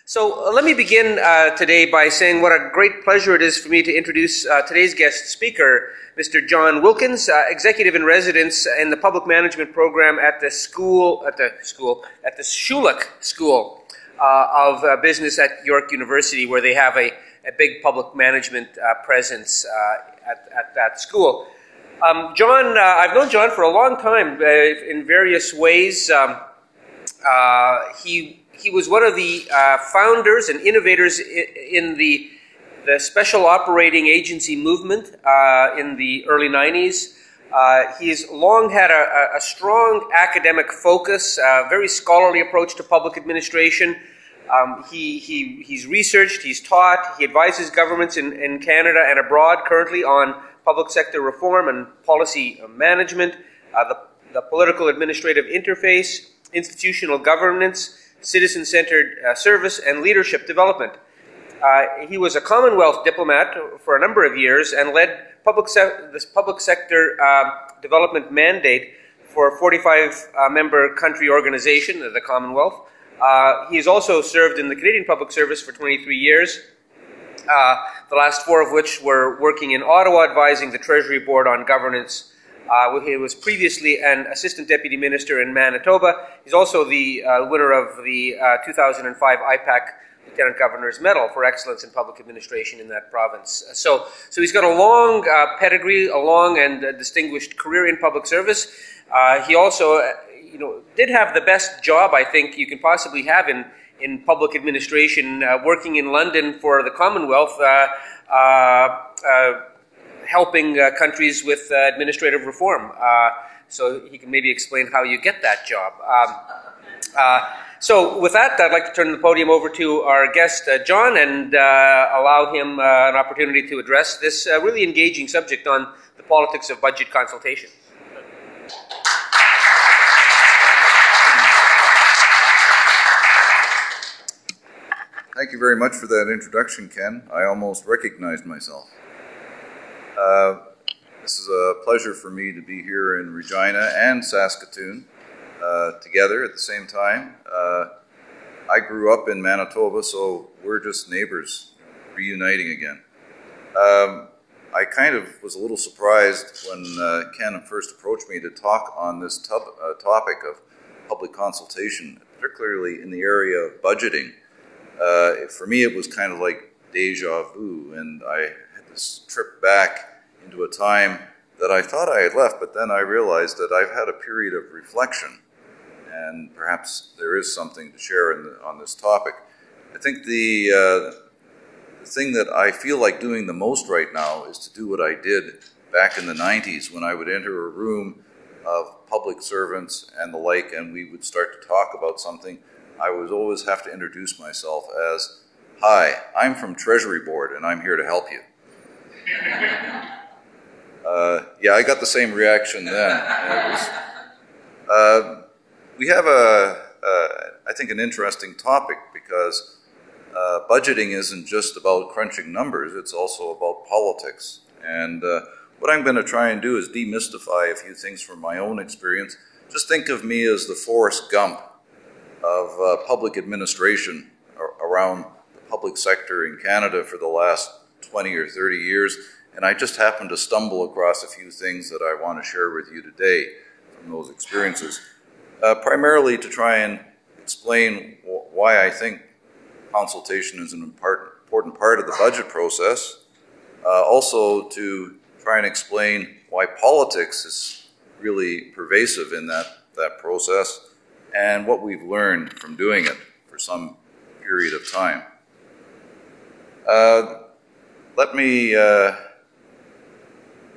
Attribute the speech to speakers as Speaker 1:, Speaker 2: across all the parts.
Speaker 1: So let me begin today by saying what a great pleasure it is for me to introduce today's guest speaker, Mr. John Wilkins, executive in residence in the public management program at the Schulich School of Business at York University, where they have a big public management presence at that school. John, I've known John for a long time in various ways. He was one of the founders and innovators in the Special Operating Agency movement in the early 90s. He's long had a strong academic focus, a very scholarly approach to public administration. He's researched, he's taught, he advises governments in Canada and abroad currently on public sector reform and policy management, the political administrative interface, institutional governance, citizen-centered service, and leadership development. He was a Commonwealth diplomat for a number of years and led this public sector development mandate for a 45-member country organization, the Commonwealth. He has also served in the Canadian Public Service for 23 years, the last 4 of which were working in Ottawa, advising the Treasury Board on governance. He was previously an Assistant Deputy Minister in Manitoba. He's also the winner of the 2005 IPAC Lieutenant Governor's Medal for Excellence in Public Administration in that province. So he's got a long pedigree, a long and distinguished career in public service. He also, did have the best job I think you can possibly have in public administration, working in London for the Commonwealth, helping countries with administrative reform. So he can maybe explain how you get that job. So with that, I'd like to turn the podium over to our guest, John, and allow him an opportunity to address this really engaging subject on the politics of budget consultation.
Speaker 2: Thank you very much for that introduction, Ken. I almost recognized myself. This is a pleasure for me to be here in Regina and Saskatoon together at the same time. I grew up in Manitoba, so we're just neighbors reuniting again. I kind of was a little surprised when Ken first approached me to talk on this topic of public consultation, particularly in the area of budgeting. For me, it was kind of like deja vu, and I had this trip back into a time that I thought I had left, but then I realized that I've had a period of reflection, and perhaps there is something to share on this topic. I think the thing that I feel like doing the most right now is to do what I did back in the 90s when I would enter a room of public servants and the like, and we would start to talk about something. I would always have to introduce myself as, "Hi, I'm from Treasury Board, and I'm here to help you." Yeah, I got the same reaction then. We have I think, an interesting topic because budgeting isn't just about crunching numbers, it's also about politics. And what I'm going to try and do is demystify a few things from my own experience. Just think of me as the Forrest Gump of public administration around the public sector in Canada for the last 20 or 30 years, and I just happened to stumble across a few things that I want to share with you today from those experiences, primarily to try and explain why I think consultation is an important part of the budget process, also to try and explain why politics is really pervasive in that process, and what we've learned from doing it for some period of time. Let me do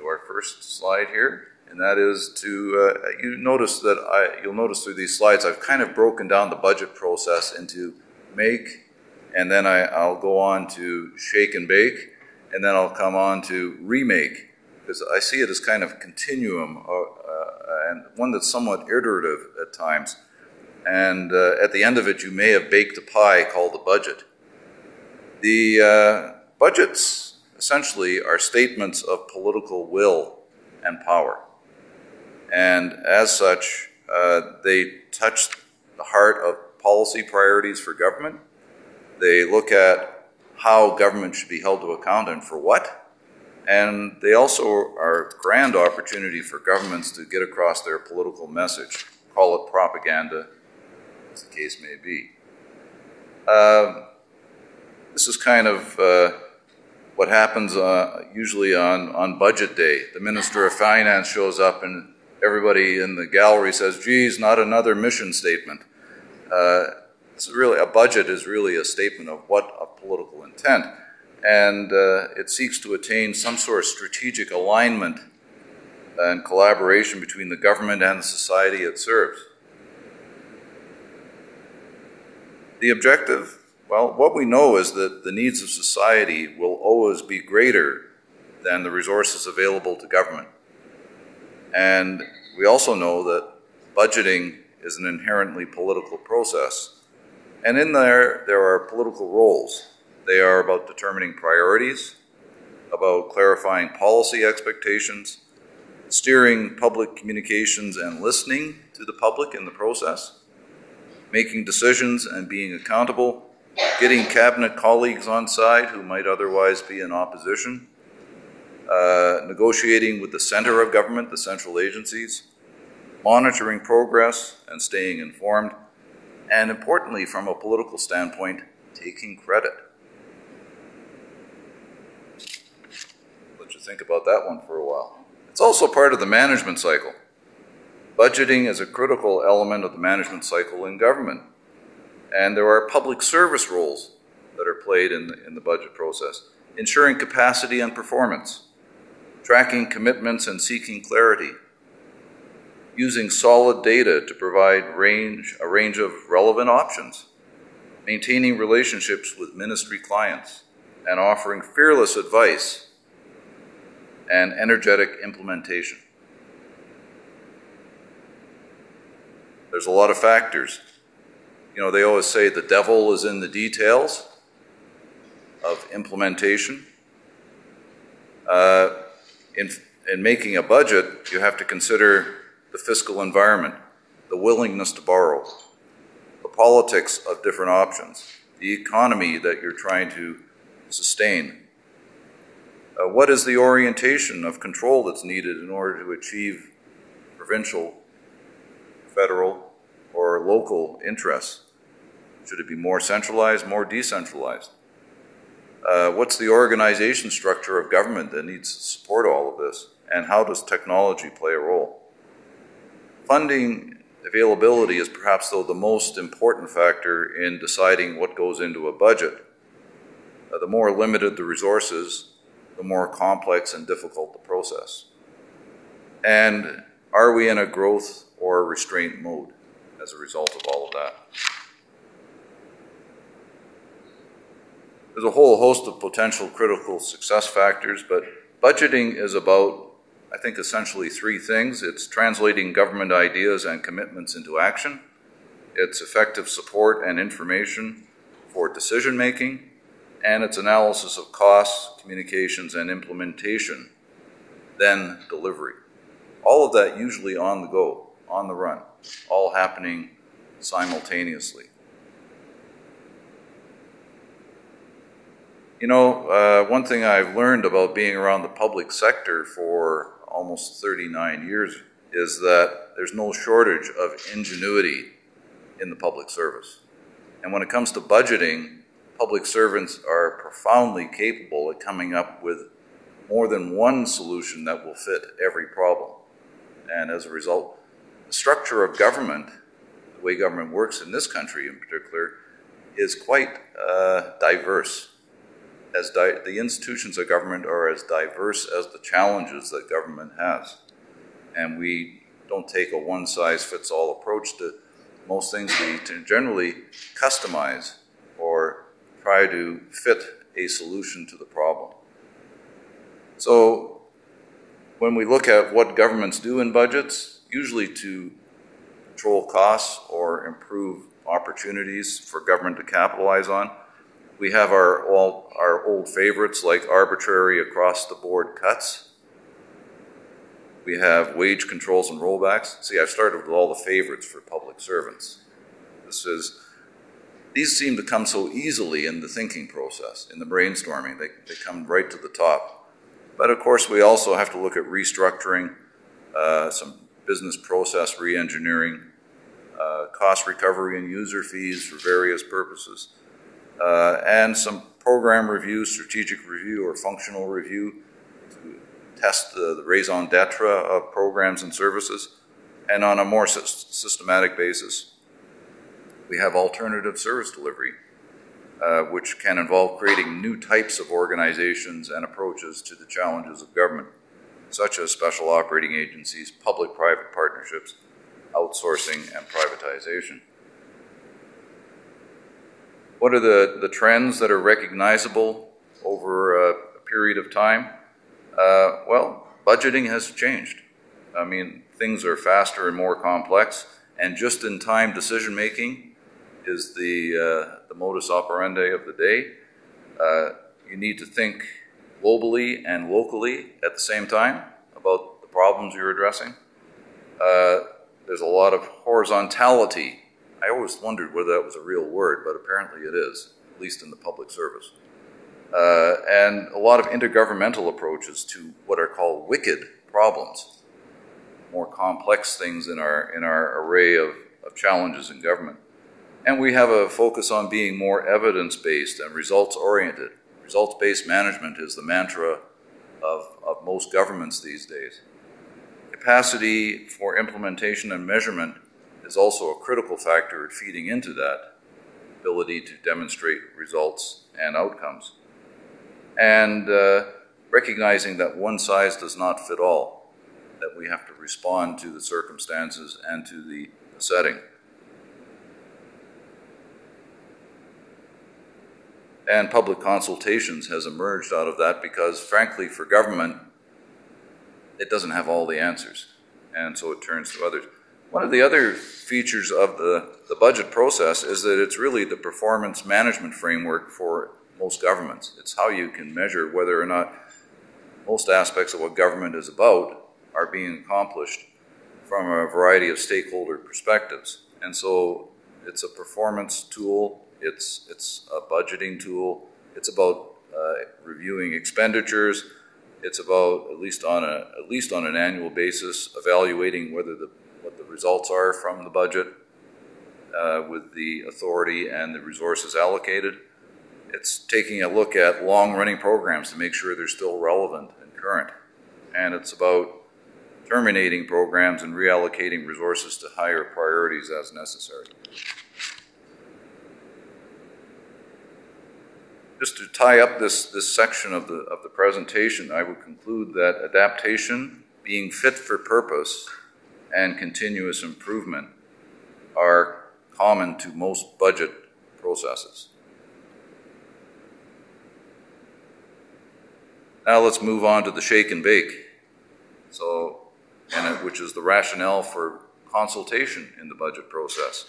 Speaker 2: our first slide here, and that is to, you'll notice through these slides I've kind of broken down the budget process into make, and then I'll go on to shake and bake, and then I'll come on to remake, because I see it as kind of a continuum, and one that's somewhat iterative at times. And at the end of it, you may have baked a pie called the budget. The budgets essentially are statements of political will and power. And as such, they touch the heart of policy priorities for government. They look at how government should be held to account and for what. And they also are a grand opportunity for governments to get across their political message. Call it propaganda, as the case may be. This is kind of what happens usually on budget day. The Minister of Finance shows up and everybody in the gallery says, geez, not another mission statement. It's really, a budget is really a statement of political intent. And it seeks to attain some sort of strategic alignment and collaboration between the government and the society it serves. The objective? Well, what we know is that the needs of society will always be greater than the resources available to government. And we also know that budgeting is an inherently political process. And in there are political roles. They are about determining priorities, about clarifying policy expectations, steering public communications and listening to the public in the process, making decisions and being accountable, getting cabinet colleagues on side who might otherwise be in opposition, negotiating with the center of government, the central agencies, monitoring progress and staying informed, and importantly, from a political standpoint, taking credit. Let you think about that one for a while. It's also part of the management cycle. Budgeting is a critical element of the management cycle in government. And there are public service roles that are played in the budget process, ensuring capacity and performance, tracking commitments and seeking clarity, using solid data to provide a range of relevant options, maintaining relationships with ministry clients, and offering fearless advice and energetic implementation. There's a lot of factors. You know, they always say the devil is in the details of implementation. In making a budget, you have to consider the fiscal environment, the willingness to borrow, the politics of different options, the economy that you're trying to sustain. What is the orientation of control that's needed in order to achieve provincial, federal, or local interests? Should it be more centralized, more decentralized? What's the organization structure of government that needs to support all of this? And how does technology play a role? Funding availability is perhaps, though, the most important factor in deciding what goes into a budget. The more limited the resources, the more complex and difficult the process. And are we in a growth or restraint mode as a result of all of that? There's a whole host of potential critical success factors, but budgeting is about, I think, essentially three things. It's translating government ideas and commitments into action. It's effective support and information for decision making. And it's analysis of costs, communications, and implementation, then delivery. All of that usually on the go, on the run, all happening simultaneously. You know, one thing I've learned about being around the public sector for almost 39 years is that there's no shortage of ingenuity in the public service. And when it comes to budgeting, public servants are profoundly capable of coming up with more than one solution that will fit every problem. And as a result, the structure of government, the way government works in this country in particular, is quite diverse. The institutions of government are as diverse as the challenges that government has. And we don't take a one-size-fits-all approach to most things. We generally customize or try to fit a solution to the problem. So when we look at what governments do in budgets, usually to control costs or improve opportunities for government to capitalize on, we have our old favorites like arbitrary across-the-board cuts. We have wage controls and rollbacks. See, I've started with all the favorites for public servants. This is these seem to come so easily in the thinking process, in the brainstorming. They come right to the top. But of course, we also have to look at restructuring, some business process re-engineering, cost recovery and user fees for various purposes, and some program review, strategic review, or functional review to test the raison d'etre of programs and services. And on a more systematic basis, we have alternative service delivery, which can involve creating new types of organizations and approaches to the challenges of government, such as special operating agencies, public-private partnerships, outsourcing, and privatization. What are the trends that are recognizable over a period of time? Well, budgeting has changed. I mean, things are faster and more complex, and just-in-time decision-making is the modus operandi of the day. You need to think globally and locally at the same time about the problems you're addressing. There's a lot of horizontality. I always wondered whether that was a real word, but apparently it is, at least in the public service. And a lot of intergovernmental approaches to what are called wicked problems, more complex things in our array of challenges in government. And we have a focus on being more evidence-based and results-oriented. Results-based management is the mantra of most governments these days. Capacity for implementation and measurement is also a critical factor in feeding into that ability to demonstrate results and outcomes. And recognizing that one size does not fit all, that we have to respond to the circumstances and to the setting. And public consultations has emerged out of that because, frankly, for government, it doesn't have all the answers, and so it turns to others. One of the other features of the budget process is that it's really the performance management framework for most governments. It's how you can measure whether or not most aspects of what government is about are being accomplished from a variety of stakeholder perspectives. And so it's a performance tool, it's a budgeting tool, it's about reviewing expenditures, it's about, at least on an annual basis, evaluating what the results are from the budget with the authority and the resources allocated. It's taking a look at long-running programs to make sure they're still relevant and current. And it's about terminating programs and reallocating resources to higher priorities as necessary. Just to tie up this section of the presentation, I would conclude that adaptation, being fit for purpose, and continuous improvement are common to most budget processes. Now let's move on to the shake and bake, which is the rationale for consultation in the budget process.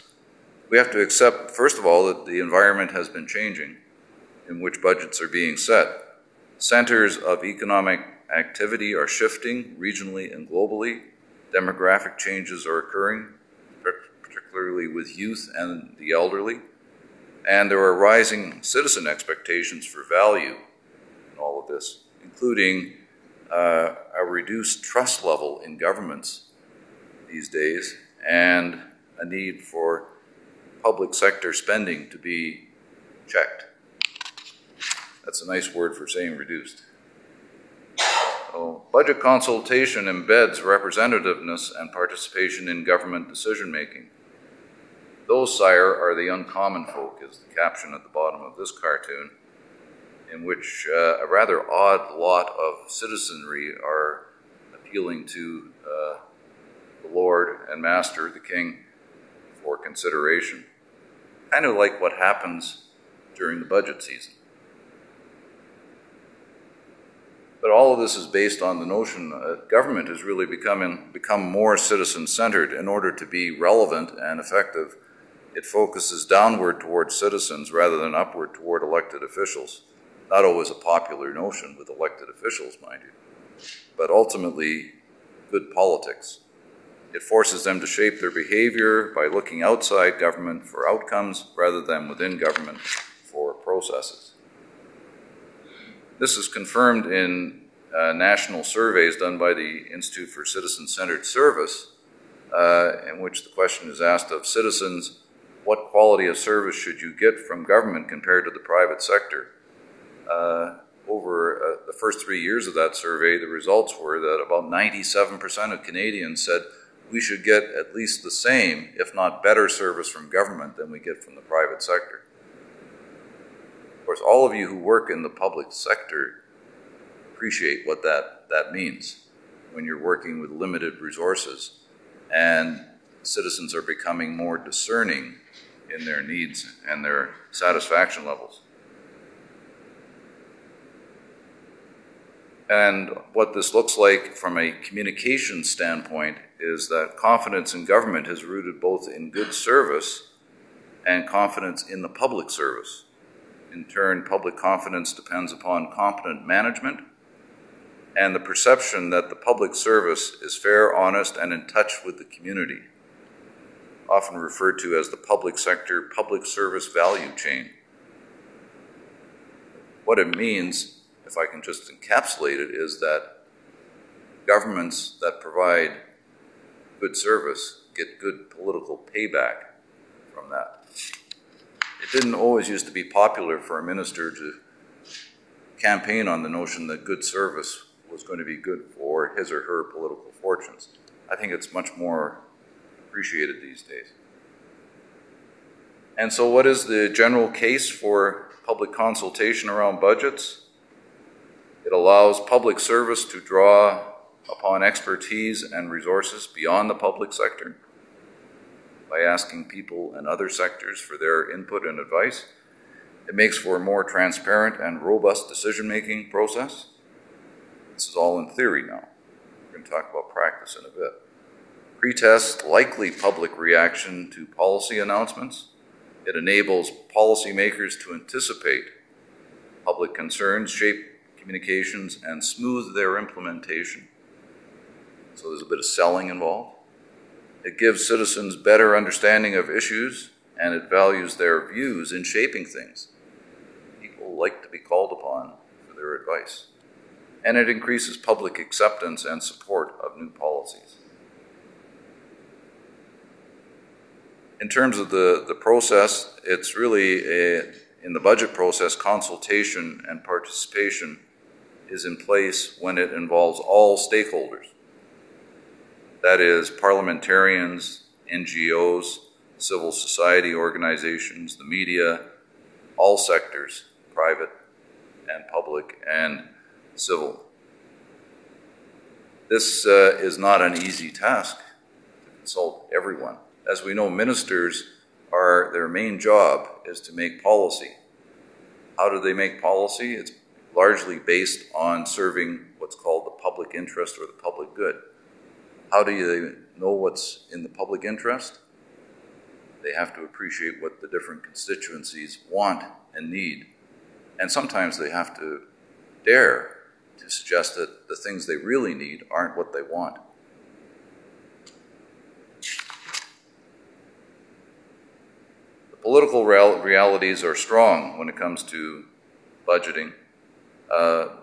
Speaker 2: We have to accept, first of all, that the environment has been changing in which budgets are being set. Centers of economic activity are shifting regionally and globally. Demographic changes are occurring, particularly with youth and the elderly. And there are rising citizen expectations for value in all of this, including a reduced trust level in governments these days and a need for public sector spending to be checked. That's a nice word for saying reduced. So, budget consultation embeds representativeness and participation in government decision-making. Those, sire, are the uncommon folk, is the caption at the bottom of this cartoon, in which a rather odd lot of citizenry are appealing to the Lord and Master, the King, for consideration. Kind of like what happens during the budget season. But all of this is based on the notion that government has really become more citizen-centered. In order to be relevant and effective, it focuses downward towards citizens rather than upward toward elected officials. Not always a popular notion with elected officials, mind you, but ultimately good politics. It forces them to shape their behavior by looking outside government for outcomes rather than within government for processes. This is confirmed in national surveys done by the Institute for Citizen-Centered Service, in which the question is asked of citizens, what quality of service should you get from government compared to the private sector? Over the first 3 years of that survey, the results were that about 97% of Canadians said we should get at least the same, if not better, service from government than we get from the private sector. Of course, all of you who work in the public sector appreciate what that means when you're working with limited resources and citizens are becoming more discerning in their needs and their satisfaction levels. And what this looks like from a communication standpoint is that confidence in government is rooted both in good service and confidence in the public service. In turn, public confidence depends upon competent management and the perception that the public service is fair, honest, and in touch with the community, often referred to as the public sector public service value chain. What it means, if I can just encapsulate it, is that governments that provide good service get good political payback from that. It didn't always used to be popular for a minister to campaign on the notion that good service was going to be good for his or her political fortunes. I think it's much more appreciated these days. And so what is the general case for public consultation around budgets? It allows public service to draw upon expertise and resources beyond the public sector by asking people in other sectors for their input and advice. It makes for a more transparent and robust decision-making process. This is all in theory now. We're going to talk about practice in a bit. Pre-test likely public reaction to policy announcements. It enables policymakers to anticipate public concerns, shape communications, and smooth their implementation. So there's a bit of selling involved. It gives citizens better understanding of issues, and it values their views in shaping things. People like to be called upon for their advice. And it increases public acceptance and support of new policies. In terms of the process, it's really in the budget process, consultation and participation is in place when it involves all stakeholders. That is, parliamentarians, NGOs, civil society organizations, the media, all sectors, private and public and civil. This is not an easy task to consult everyone. As we know, ministers their main job is to make policy. How do they make policy? It's largely based on serving what's called the public interest or the public good. How do you know what's in the public interest? They have to appreciate what the different constituencies want and need. And sometimes they have to dare to suggest that the things they really need aren't what they want. The political realities are strong when it comes to budgeting.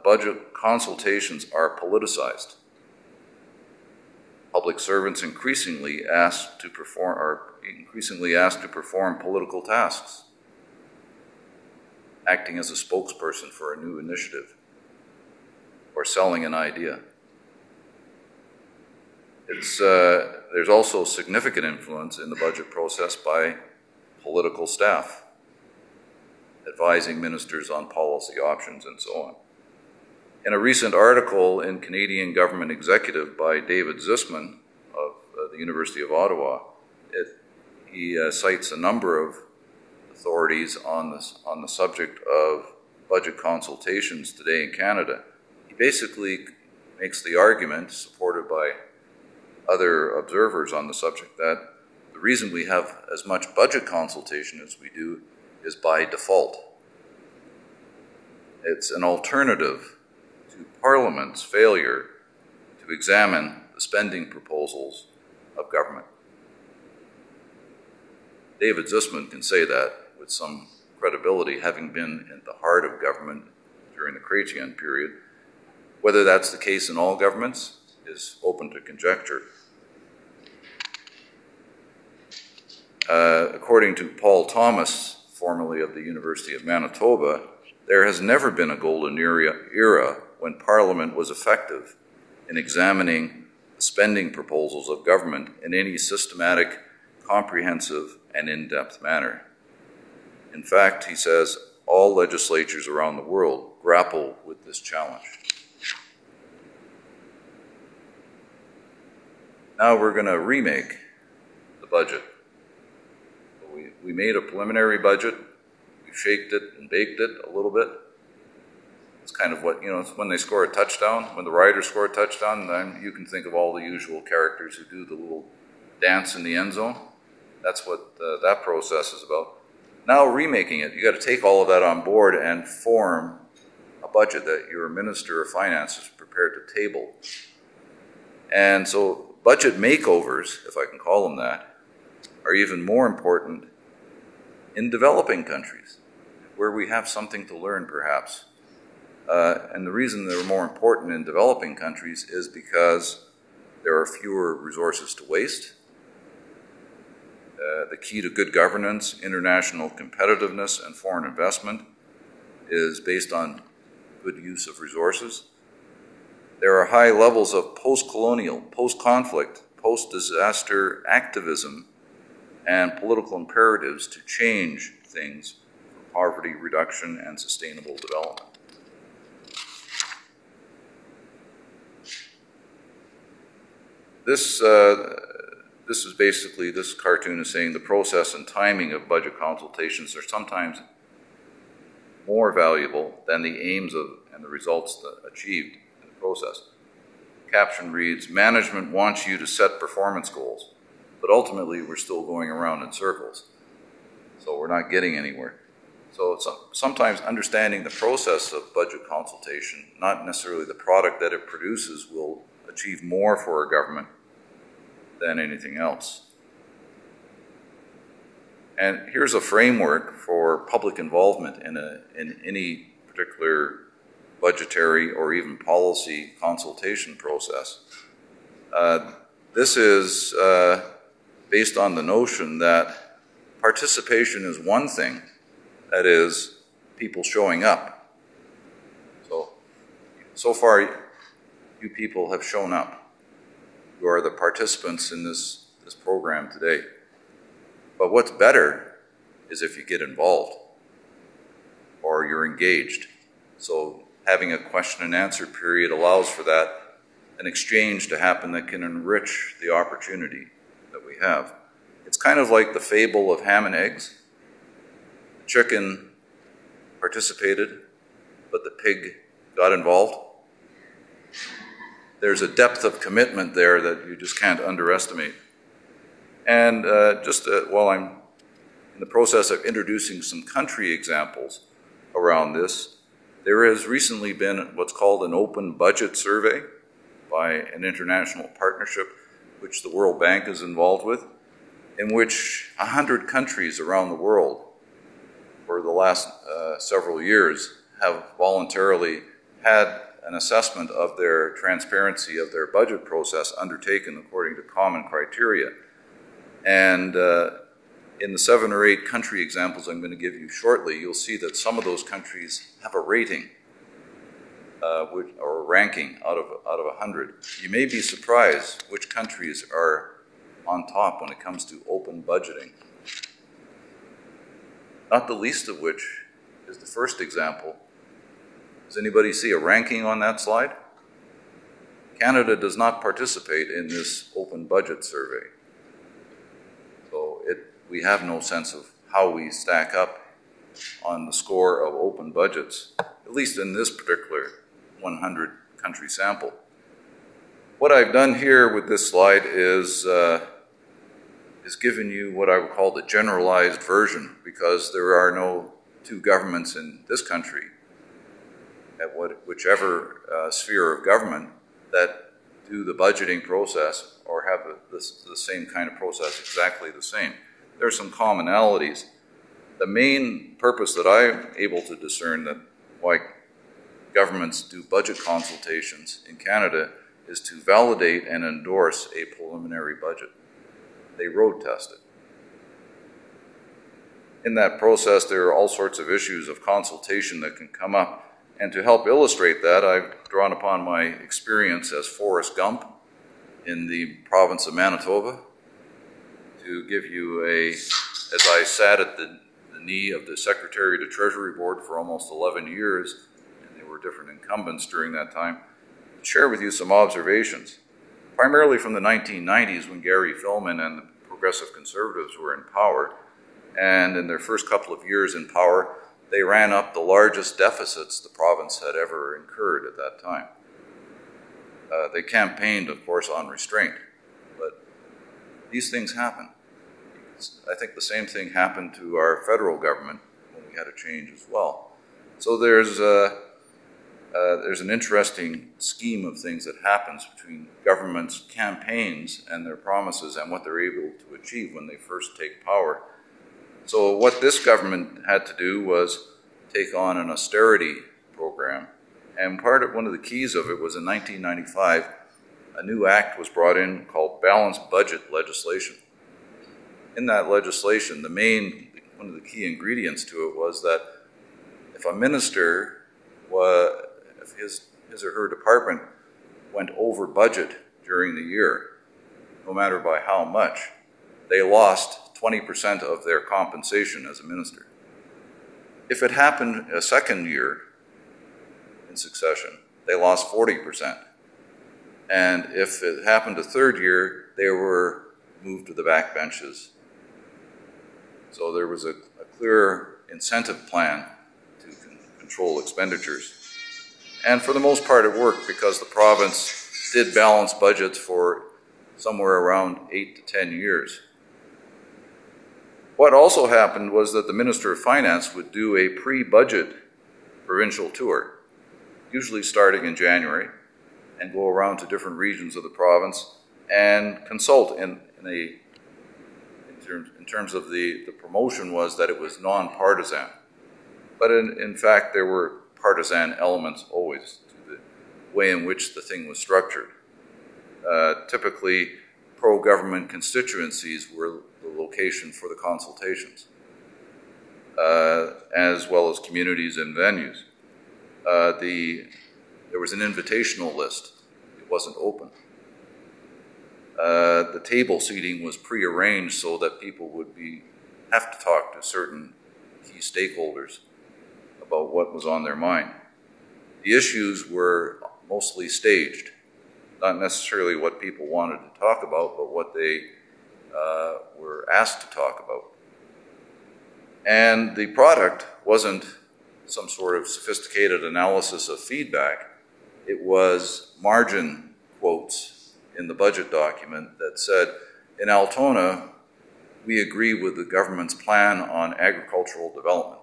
Speaker 2: Budget consultations are politicized. Public servants are increasingly asked to perform political tasks, acting as a spokesperson for a new initiative or selling an idea. There's also significant influence in the budget process by political staff, advising ministers on policy options and so on. In a recent article in Canadian Government Executive by David Zisman of the University of Ottawa, he cites a number of authorities on the subject of budget consultations today in Canada. He basically makes the argument, supported by other observers on the subject, that the reason we have as much budget consultation as we do is by default. It's an alternative to Parliament's failure to examine the spending proposals of government. David Zussman can say that with some credibility, having been at the heart of government during the Chrétien period. Whether that's the case in all governments is open to conjecture. According to Paul Thomas, formerly of the University of Manitoba, there has never been a golden era when Parliament was effective in examining the spending proposals of government in any systematic, comprehensive, and in-depth manner. In fact, he says, all legislatures around the world grapple with this challenge. Now we're going to remake the budget. We made a preliminary budget. We shaped it and baked it a little bit. It's kind of what, it's when they score a touchdown, when the Riders score a touchdown, then you can think of all the usual characters who do the little dance in the end zone. That's what that process is about. Now remaking it, you got to take all of that on board and form a budget that your Minister of Finance is prepared to table. And so budget makeovers, if I can call them that, are even more important in developing countries, where we have something to learn perhaps. And the reason they're more important in developing countries is because there are fewer resources to waste. The key to good governance, international competitiveness, and foreign investment is based on good use of resources. There are high levels of post-colonial, post-conflict, post-disaster activism and political imperatives to change things for poverty reduction and sustainable development. This is basically, this cartoon is saying the process and timing of budget consultations are sometimes more valuable than the aims of and the results that achieved in the process. The caption reads, management wants you to set performance goals, but ultimately we're still going around in circles. So we're not getting anywhere. So sometimes understanding the process of budget consultation, not necessarily the product that it produces, will achieve more for a government than anything else. And here's a framework for public involvement in any particular budgetary or even policy consultation process. This is based on the notion that participation is one thing, that is, people showing up. So far, you people have shown up. You are the participants in this program today. But what's better is if you get involved or you're engaged. So having a question and answer period allows for that, an exchange to happen that can enrich the opportunity that we have. It's kind of like the fable of ham and eggs. The chicken participated, but the pig got involved. There's a depth of commitment there that you just can't underestimate. And while I'm in the process of introducing some country examples around this, there has recently been what's called an open budget survey by an international partnership, which the World Bank is involved with, in which 100 countries around the world for the last several years have voluntarily had an assessment of their transparency of their budget process undertaken according to common criteria. And in the 7 or 8 country examples I'm going to give you shortly, you'll see that some of those countries have a rating or a ranking out of 100. You may be surprised which countries are on top when it comes to open budgeting. Not the least of which is the first example. Does anybody see a ranking on that slide? Canada does not participate in this open budget survey. So we have no sense of how we stack up on the score of open budgets, at least in this particular 100 country sample. What I've done here with this slide is given you what I would call the generalized version, because there are no 2 governments in this country at whichever sphere of government that do the budgeting process or have the same kind of process exactly the same. There are some commonalities. The main purpose that I'm able to discern that why governments do budget consultations in Canada is to validate and endorse a preliminary budget. They road test it. In that process, there are all sorts of issues of consultation that can come up. And to help illustrate that, I've drawn upon my experience as Forrest Gump in the province of Manitoba to give you as I sat at the knee of the Secretary of the Treasury Board for almost 11 years, and there were different incumbents during that time, to share with you some observations, primarily from the 1990s when Gary Filmon and the Progressive Conservatives were in power. And in their first couple of years in power, they ran up the largest deficits the province had ever incurred at that time. They campaigned, of course, on restraint, but these things happen. I think the same thing happened to our federal government when we had a change as well. So there's an interesting scheme of things that happens between governments' campaigns and their promises and what they're able to achieve when they first take power. So what this government had to do was take on an austerity program. And one of the keys of it was in 1995, a new act was brought in called balanced budget legislation. In that legislation, one of the key ingredients to it was that if a minister, if his or her department went over budget during the year, no matter by how much, they lost 20% of their compensation as a minister. If it happened a second year in succession, they lost 40%. And if it happened a third year, they were moved to the back benches. So there was a clear incentive plan to control expenditures. And for the most part, it worked because the province did balance budgets for somewhere around 8 to 10 years. What also happened was that the Minister of Finance would do a pre-budget provincial tour, usually starting in January, and go around to different regions of the province and consult in terms of the promotion was that it was non-partisan. But in fact, there were partisan elements always to the way in which the thing was structured. Typically, pro-government constituencies were the location for the consultations, as well as communities and venues. There was an invitational list. It wasn't open. The table seating was prearranged so that people would have to talk to certain key stakeholders about what was on their mind. The issues were mostly staged, not necessarily what people wanted to talk about, but what they were asked to talk about. And the product wasn't some sort of sophisticated analysis of feedback. It was margin quotes in the budget document that said, in Altona, we agree with the government's plan on agricultural development.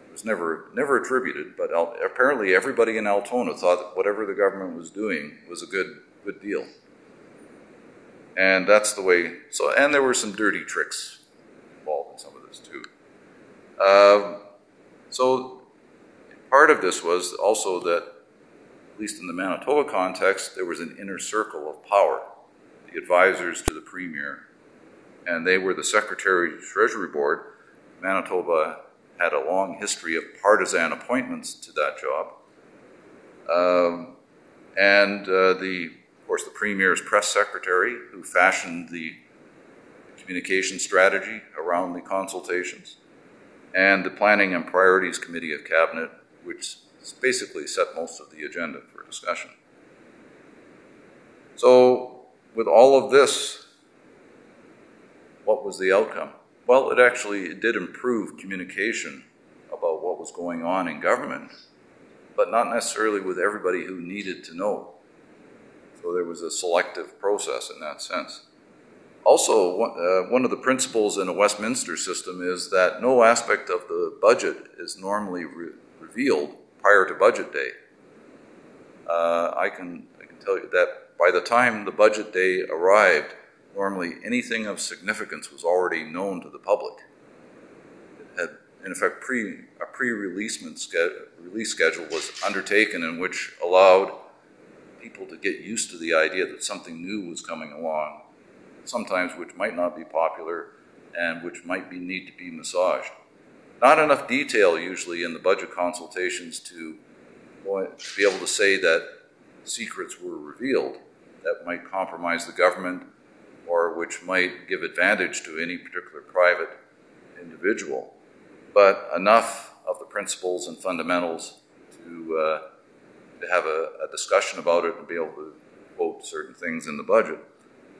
Speaker 2: It was never attributed, but apparently everybody in Altona thought that whatever the government was doing was a good deal. And that's the way, and there were some dirty tricks involved in some of this too. So part of this was also that, at least in the Manitoba context, there was an inner circle of power, the advisors to the Premier, and they were the Secretary of the Treasury Board. Manitoba had a long history of partisan appointments to that job. Of course, the Premier's press secretary, who fashioned the communication strategy around the consultations, and the Planning and Priorities Committee of Cabinet, which basically set most of the agenda for discussion. So, with all of this, what was the outcome? Well, it did improve communication about what was going on in government, but not necessarily with everybody who needed to know. So there was a selective process in that sense. Also, one of the principles in a Westminster system is that no aspect of the budget is normally revealed prior to budget day. I can tell you that by the time the budget day arrived, normally anything of significance was already known to the public. It had, in effect, a pre-release schedule was undertaken in which allowed people to get used to the idea that something new was coming along, sometimes which might not be popular and which might need to be massaged. Not enough detail usually in the budget consultations to be able to say that secrets were revealed that might compromise the government or which might give advantage to any particular private individual, but enough of the principles and fundamentals to have a discussion about it and be able to quote certain things in the budget.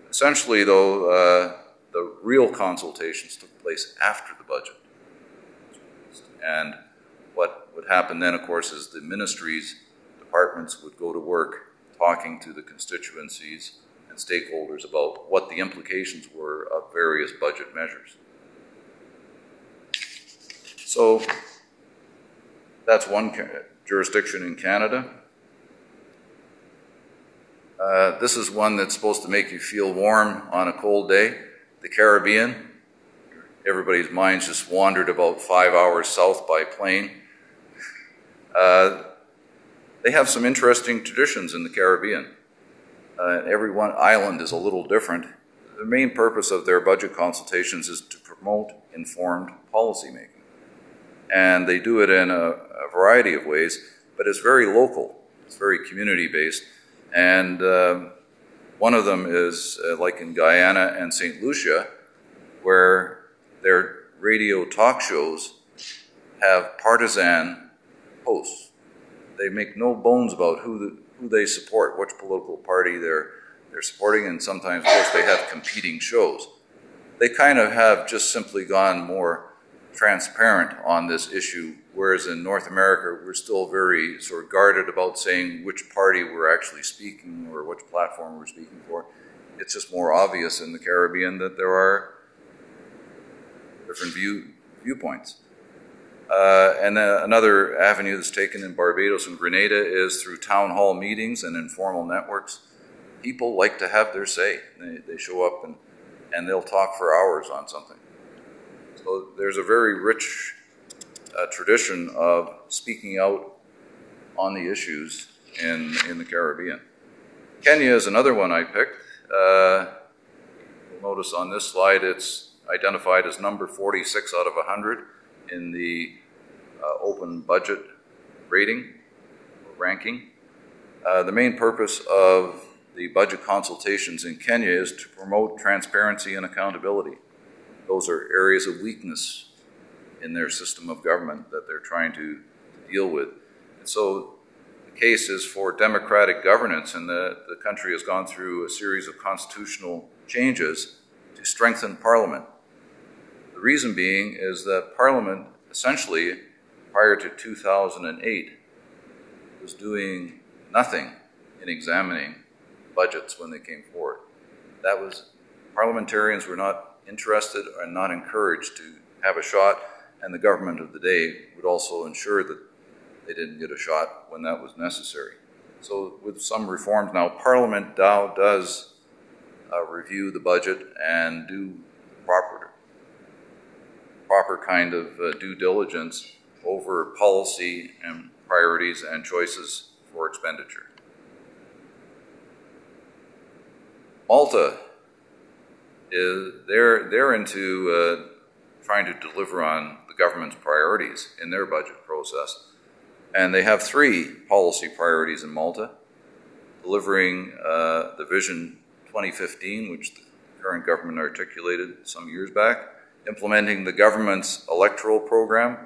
Speaker 2: Essentially, though, the real consultations took place after the budget. And what would happen then, of course, is the ministries, departments would go to work talking to the constituencies and stakeholders about what the implications were of various budget measures. So that's one jurisdiction in Canada. This is one that's supposed to make you feel warm on a cold day, the Caribbean. Everybody's minds just wandered about 5 hours south by plane. They have some interesting traditions in the Caribbean. Every one island is a little different. The main purpose of their budget consultations is to promote informed policymaking. And they do it in a variety of ways, but it's very local. It's very community-based. And one of them is like in Guyana and St. Lucia, where their radio talk shows have partisan hosts. They make no bones about who they support, which political party they're supporting, and sometimes, of course, they have competing shows. They kind of have just simply gone more transparent on this issue, whereas in North America, we're still very sort of guarded about saying which party we're actually speaking or which platform we're speaking for. It's just more obvious in the Caribbean that there are different viewpoints. And another avenue that's taken in Barbados and Grenada is through town hall meetings and informal networks. People like to have their say. They show up and they'll talk for hours on something. So there's a very rich tradition of speaking out on the issues in the Caribbean. Kenya is another one I picked. You'll notice on this slide it's identified as number 46 out of 100 in the open budget rating or ranking. The main purpose of the budget consultations in Kenya is to promote transparency and accountability. Those are areas of weakness in their system of government that they're trying to deal with. And so the case is for democratic governance, and the country has gone through a series of constitutional changes to strengthen Parliament. The reason being is that Parliament essentially, prior to 2008, was doing nothing in examining budgets when they came forward. That was, parliamentarians were not interested and not encouraged to have a shot, and the government of the day would also ensure that they didn't get a shot when that was necessary. So with some reforms now, Parliament now does review the budget and do proper kind of due diligence over policy and priorities and choices for expenditure. Malta they're into trying to deliver on the government's priorities in their budget process. And they have 3 policy priorities in Malta: delivering the Vision 2015, which the current government articulated some years back, implementing the government's electoral program,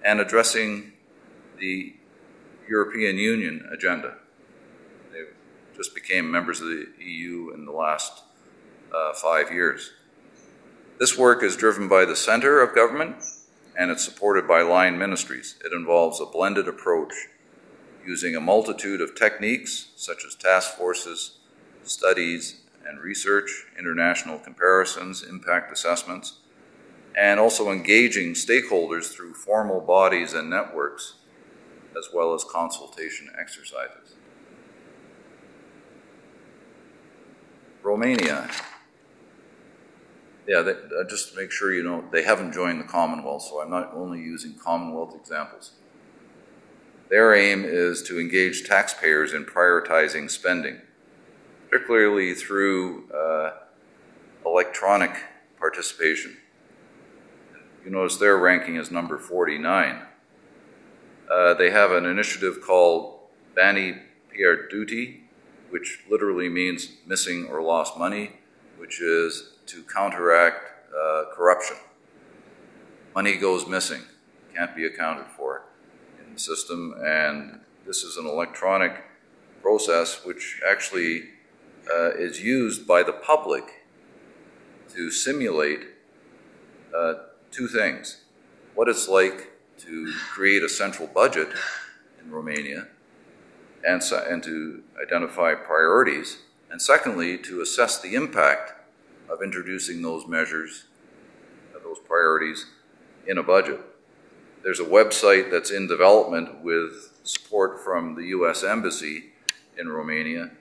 Speaker 2: and addressing the European Union agenda. They just became members of the EU in the last 5 years. This work is driven by the centre of government, and it's supported by line ministries. It involves a blended approach using a multitude of techniques such as task forces, studies and research, international comparisons, impact assessments, and also engaging stakeholders through formal bodies and networks, as well as consultation exercises. Romania. Yeah, just to make sure you know, they haven't joined the Commonwealth, so I'm not only using Commonwealth examples. Their aim is to engage taxpayers in prioritizing spending, particularly through electronic participation. You notice their ranking is number 49. They have an initiative called Bani Pierduti, which literally means missing or lost money, which is to counteract corruption. Money goes missing, can't be accounted for in the system, and this is an electronic process which actually is used by the public to simulate two things: what it's like to create a central budget in Romania and to identify priorities, and secondly, to assess the impact of introducing those measures, those priorities, in a budget. There's a website that's in development with support from the U.S. Embassy in Romania,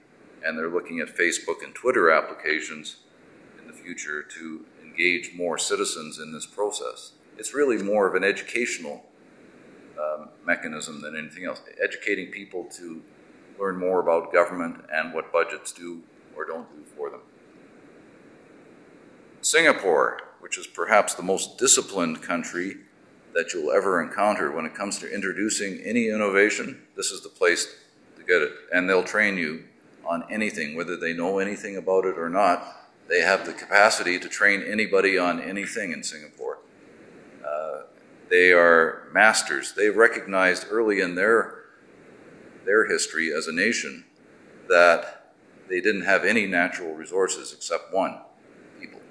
Speaker 2: and they're looking at Facebook and Twitter applications in the future to engage more citizens in this process. It's really more of an educational mechanism than anything else, educating people to learn more about government and what budgets do or don't do for them. Singapore, which is perhaps the most disciplined country that you'll ever encounter when it comes to introducing any innovation, this is the place to get it. And they'll train you on anything, whether they know anything about it or not. They have the capacity to train anybody on anything in Singapore. They are masters. They recognized early in their history as a nation that they didn't have any natural resources except one, people.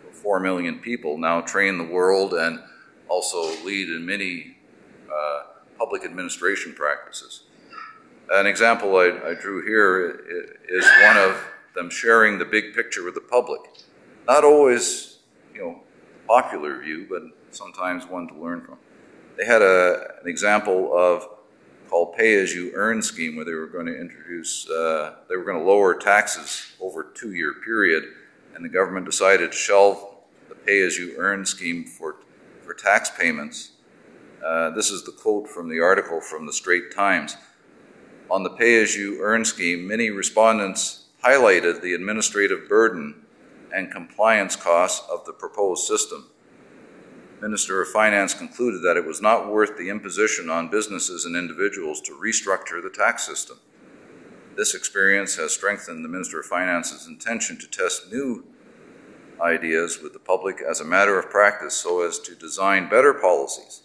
Speaker 2: So 4 million people now train the world and also lead in many public administration practices. An example I drew here is one of them sharing the big picture with the public. Not always, popular view, but sometimes one to learn from. They had an example of called pay-as-you-earn scheme, where they were going to introduce, they were going to lower taxes over a 2-year period, and the government decided to shelve the pay-as-you-earn scheme for tax payments. This is the quote from the article from the Straits Times. On the pay-as-you-earn scheme, many respondents highlighted the administrative burden and compliance costs of the proposed system. The Minister of Finance concluded that it was not worth the imposition on businesses and individuals to restructure the tax system. This experience has strengthened the Minister of Finance's intention to test new ideas with the public as a matter of practice so as to design better policies.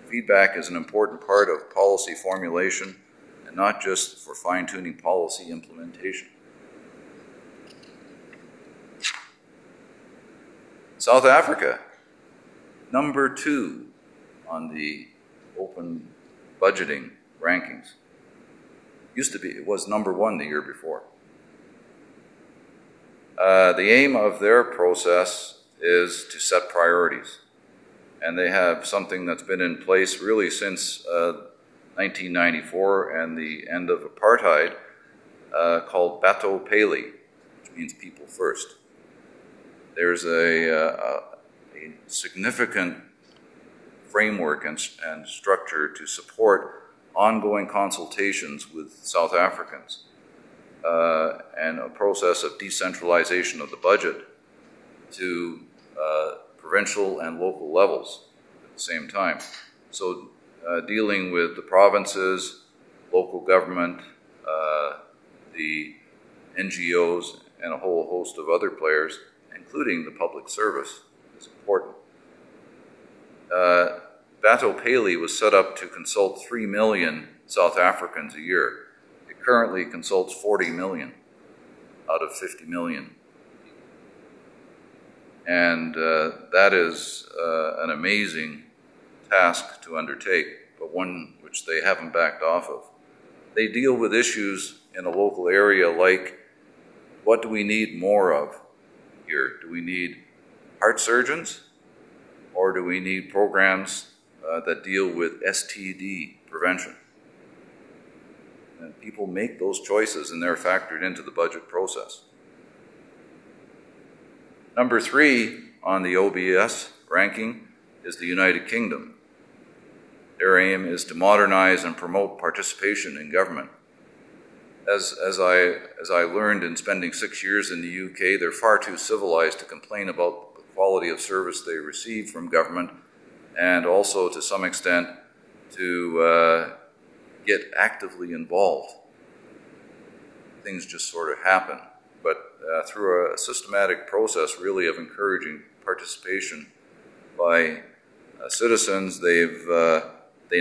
Speaker 2: Feedback is an important part of policy formulation and not just for fine-tuning policy implementation. South Africa, number 2 on the open budgeting rankings. It was number 1 the year before. The aim of their process is to set priorities. And they have something that's been in place really since 1994 and the end of apartheid, called Bato Pehli, which means people first. There's a significant framework and structure to support ongoing consultations with South Africans and a process of decentralization of the budget to provincial and local levels at the same time. So dealing with the provinces, local government, the NGOs, and a whole host of other players, including the public service, is important. Bato Pehli was set up to consult 3 million South Africans a year. It currently consults 40 million out of 50 million. And that is an amazing task to undertake, but one which they haven't backed off of. They deal with issues in a local area like, what do we need more of here? Do we need heart surgeons? Or do we need programs that deal with STD prevention? And people make those choices and they're factored into the budget process. Number 3 on the OBS ranking is the United Kingdom. Their aim is to modernize and promote participation in government. As I learned in spending 6 years in the UK, they're far too civilized to complain about the quality of service they receive from government, and also to some extent to get actively involved. Things just sort of happen. But through a systematic process really of encouraging participation by citizens, they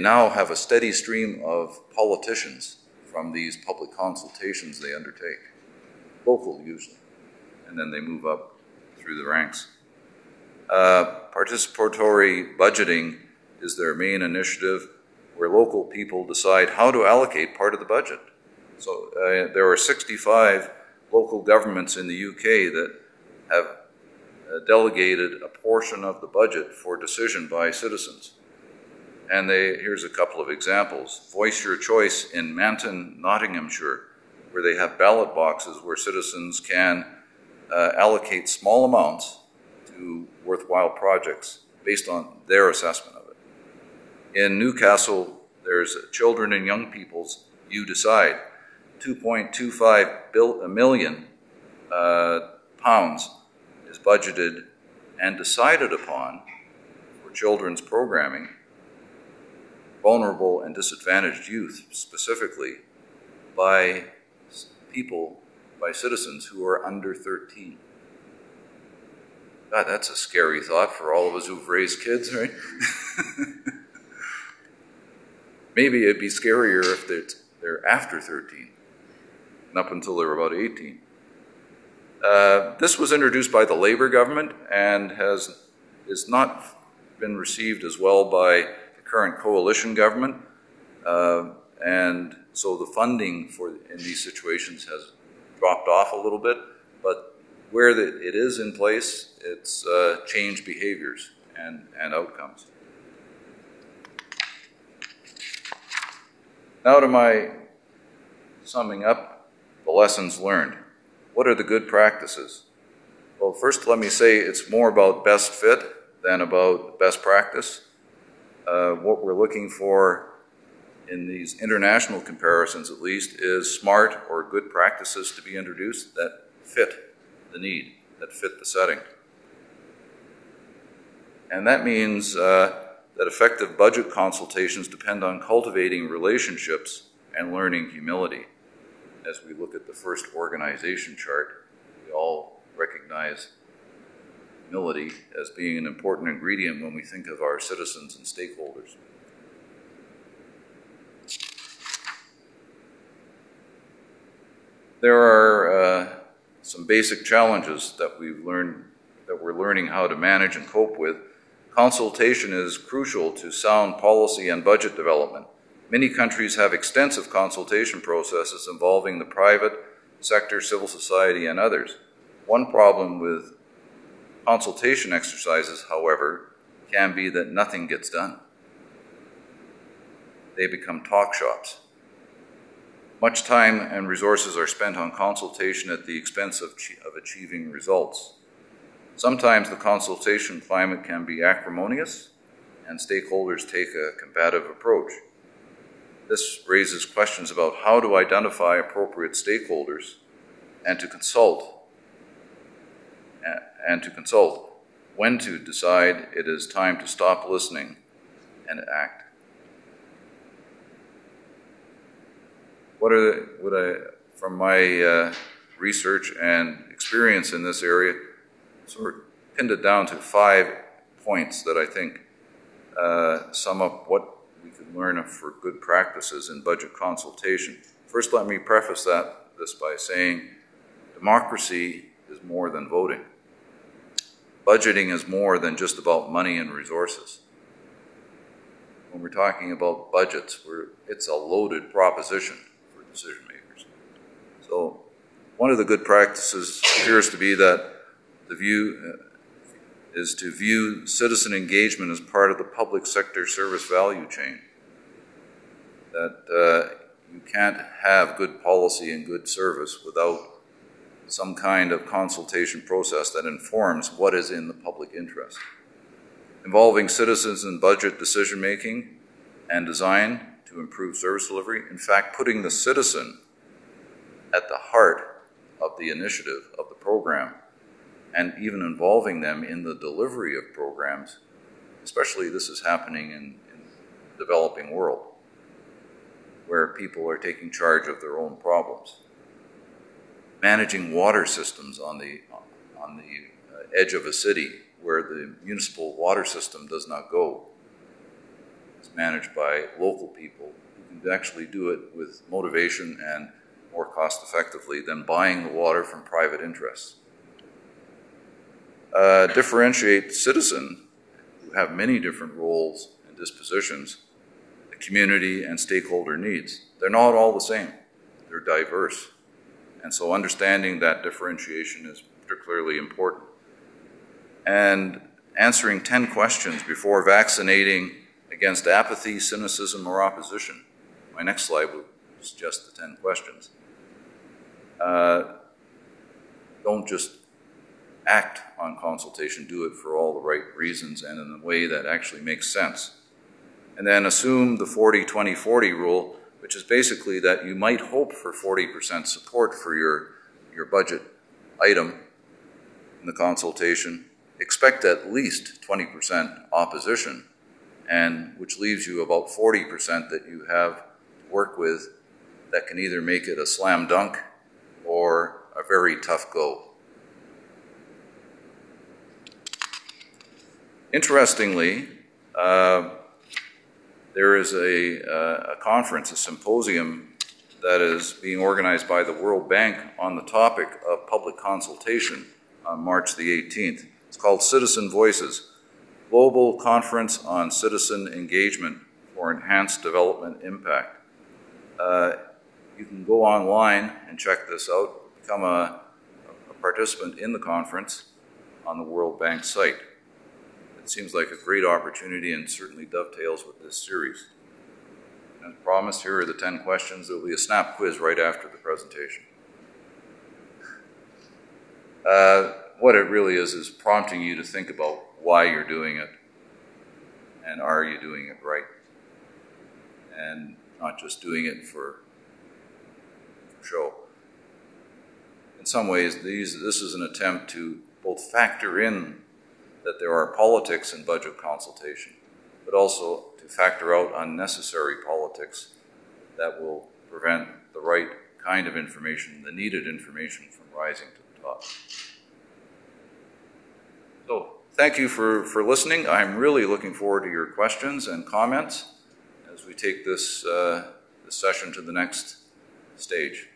Speaker 2: now have a steady stream of politicians from these public consultations they undertake, local usually, and then they move up through the ranks. Participatory budgeting is their main initiative, where local people decide how to allocate part of the budget. So there are 65 local governments in the UK that have delegated a portion of the budget for decision by citizens. And here's a couple of examples. Voice Your Choice in Manton, Nottinghamshire, where they have ballot boxes where citizens can allocate small amounts to worthwhile projects based on their assessment of it. In Newcastle, there's Children and Young People's You Decide. 2.25 million pounds is budgeted and decided upon for children's programming, vulnerable and disadvantaged youth specifically, by citizens who are under 13. God, that's a scary thought for all of us who've raised kids, right? Maybe it'd be scarier if they're after 13, and up until they're about 18. This was introduced by the Labour government and has not been received as well by the current coalition government, and so the funding in these situations has dropped off a little bit, but where it is in place, it's changed behaviors and outcomes. Now to my summing up the lessons learned. What are the good practices? Well, first let me say it's more about best fit than about best practice. What we're looking for in these international comparisons, at least, is smart or good practices to be introduced that fit the need, that fit the setting. And that means that effective budget consultations depend on cultivating relationships and learning humility. As we look at the first organization chart, we all recognize humility as being an important ingredient when we think of our citizens and stakeholders. There are some basic challenges that we're learning how to manage and cope with. Consultation is crucial to sound policy and budget development. Many countries have extensive consultation processes involving the private sector, civil society, and others. One problem with consultation exercises, however, can be that nothing gets done. They become talk shops. Much time and resources are spent on consultation at the expense of achieving results. Sometimes the consultation climate can be acrimonious, and stakeholders take a combative approach. This raises questions about how to identify appropriate stakeholders and to consult, when to decide it is time to stop listening and act. From my research and experience in this area, sort of pinned it down to 5 points that I think sum up what we could learn for good practices in budget consultation. First, let me preface this by saying democracy is more than voting. Budgeting is more than just about money and resources. When we're talking about budgets, it's a loaded proposition for decision makers. So one of the good practices appears to be that the view is to view citizen engagement as part of the public sector service value chain. That you can't have good policy and good service without some kind of consultation process that informs what is in the public interest, involving citizens in budget decision-making and design to improve service delivery. In fact, putting the citizen at the heart of the initiative of the program, and even involving them in the delivery of programs, especially this is happening in the developing world, where people are taking charge of their own problems. Managing water systems on the edge of a city where the municipal water system does not go. It's managed by local people who can actually do it with motivation and more cost effectively than buying the water from private interests. Differentiate citizen, who have many different roles and dispositions, the community and stakeholder needs. They're not all the same. They're diverse. And so understanding that differentiation is particularly important. And answering 10 questions before vaccinating against apathy, cynicism, or opposition. My next slide will suggest the 10 questions. Don't just act on consultation, do it for all the right reasons and in a way that actually makes sense. And then assume the 40-20-40 rule, which is basically that you might hope for 40% support for your budget item in the consultation, expect at least 20% opposition, and which leaves you about 40% that you have to work with that can either make it a slam dunk or a very tough go. Interestingly, there is a conference, a symposium that is being organized by the World Bank on the topic of public consultation on March the 18th. It's called Citizen Voices, Global Conference on Citizen Engagement for Enhanced Development Impact. You can go online and check this out, become a participant in the conference on the World Bank site. It seems like a great opportunity and certainly dovetails with this series. As promised, here are the 10 questions. There will be a snap quiz right after the presentation. What it really is prompting you to think about why you're doing it and are you doing it right, and not just doing it for show. In some ways, this is an attempt to both factor in that there are politics in budget consultation, but also to factor out unnecessary politics that will prevent the right kind of information, the needed information, from rising to the top. So thank you for listening. I'm really looking forward to your questions and comments as we take this session to the next stage.